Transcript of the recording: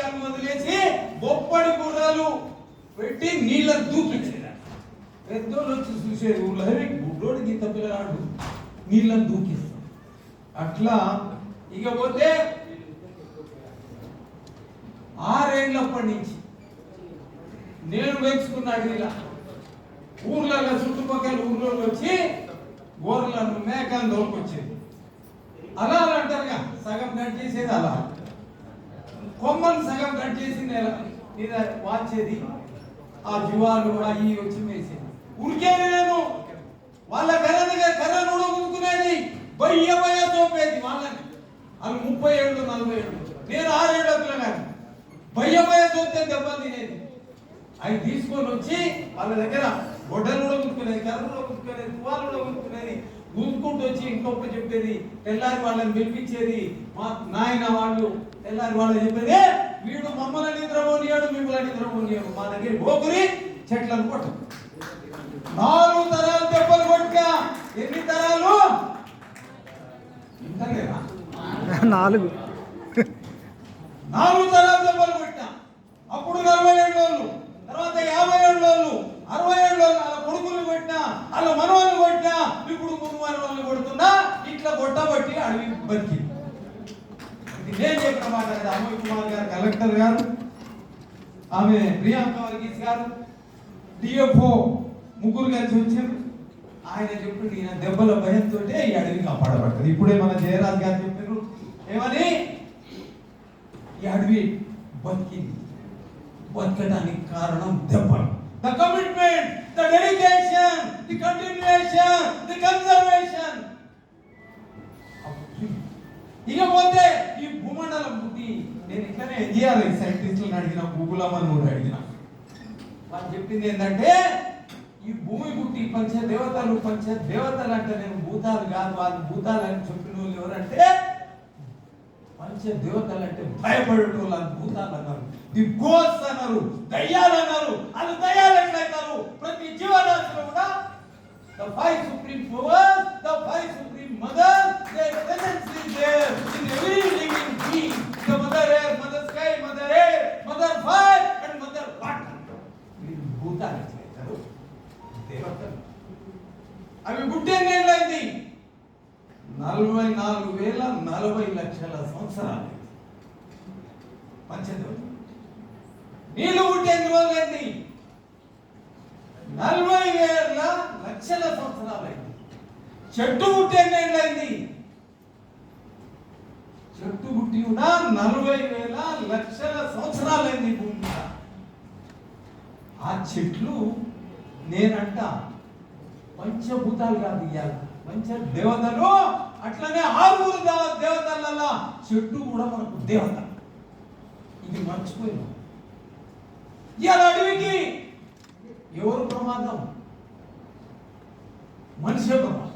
మేకను వదిలేసి బొప్పడి గుర్రాలు పెట్టి నీళ్ళ దూకించేది. పెద్దోళ్ళు వచ్చి చూసేది ఊళ్ళో, గుడ్డోడు గీత పిల్లగాడు నీళ్ళని దూకిస్తాం. అట్లా ఇకపోతే 6 ఏళ్ళప్పటి నుంచి నేను పెంచుకున్న అడవిలా ఊర్లలో చుట్టుపక్కల ఊర్లో వచ్చి గోర్లను మేకలను తోలుకొచ్చేది. అలా అంటారుగా, సగం కట్ చేసేది అలా, కొమ్మలు సగం కట్ చేసి నేల మీద వాచేది. ఆ జువాలు అవి వచ్చి వేసేది. ఉరికేది నేను వాళ్ళ కర్రను ఉడుకునేది, బయ్య తోపేది వాళ్ళని. వాళ్ళు 30 ఏళ్ళు 40 ఏళ్ళు, నేను 6 ఏళ్ళ పిల్లగాని. బయ్య తోపితే దెబ్బలు తినేది. అవి తీసుకొని వచ్చి వాళ్ళ దగ్గర గొడ్డలు కూడా ఉడుకునేది, కర్రలు కూడా ఉడుకునేది, తువాలు కూడా ఉడుకునేది. ఊరుకుంటూ వచ్చి ఇంకొక చెప్పేది. తెల్లారి వాళ్ళని పిలిపించేది. మా నాయన వాళ్ళు తెల్లారి వాళ్ళు చెప్పేది, వీడు మమ్మల్ని నిద్రపోనియాడు, మిమ్మల్ని నిద్రపోనియాడు. మా దగ్గర గోకురి చెట్లను కొట్టు. 4 తరాలు దెబ్బలు కొట్టుక. ఎన్ని తరాలు? ఇంతలేదా? 4 తరాలు దెబ్బలు కొట్టా. అప్పుడు 40 ఏళ్ళోళ్ళు, తర్వాత 50 ఏళ్ళోళ్ళు, 60 ఏళ్ళోళ్ళు. అలా కొడుకులు కొట్టినా, అలా మనవాళ్ళు కొట్టినా, ఇప్పుడు మనవాళ్ళు కొడుతున్నా. ఇట్లా కొట్టబట్టి అడవి బతికి. నేను చెప్పిన మాట కదా. అమోయ్ కుమార్ గారు కలెక్టర్ గారు, ఆమె ప్రియాంక వర్గీస్ గారు, డిఎఫ్ఓ ముగ్గురు కలిసి వచ్చారు. ఆయన చెప్పిండు, ఈయన దెబ్బల భయంతో ఈ అడవి కాపాడబడ్డది. ఇప్పుడే మన జయరాజ్ గారు చెప్పారు ఏమని, ఈ అడవి బతికింది. బతకడానికి కారణం దెబ్బలు. The commitment, the dedication, the continuation, the conservation. ఇకపోతే ఈ భూమండలం బుద్ధి నేను ఇట్లనే ఎన్జిఆర్ సైంటిస్టులను అడిగిన, గూగుల్ అమ్మను అడిగిన. వాళ్ళు చెప్పింది ఏంటంటే, ఈ భూమి పుట్టి పంచదేవతలు అంటే నేను భూతాలు కాదు, వాళ్ళు భూతాలు అని చెప్పిన వాళ్ళు ఎవరంటే, పంచదేవతలు అంటే భయపడేటోళ్ళు అని భూతాలు అన్నారు. ది గోస్ అన్నారు, దయ్యాలు అన్నారు. అది దయ్యాలు ఎట్లయితారు? ప్రతి జీవరాశిలో కూడా the 5 supreme powers, the 5 supreme mothers, their presence is there in every living being. The mother air, mother sky, mother air, mother fire and mother water. మీరు భూతాలు ఎట్లయితారు? దేవతలు. అవి పుట్టేందేంటి? 44,40,00,000 సంవత్సరాలు. పంచదేవతలు. నీళ్ళు పుట్టేందుకు రోజులైంది 40,00,000 సంవత్సరాలైంది. చెట్టు పుట్టేందేంటి? చెట్టు పుట్టి కూడా 40,00,000 సంవత్సరాలైంది భూమి మీద. ఆ చెట్లు నేనంట పంచభూతాలు కాదు, ఇయ్యాల పంచదేవతలు. అట్లనే 6 దేవతలలో చెట్టు కూడా మనకు దేవత. ఇది మర్చిపోయినాం. ఇవాళ అడవికి ఎవరు ప్రమాదం? మనిషే ప్రమాదం.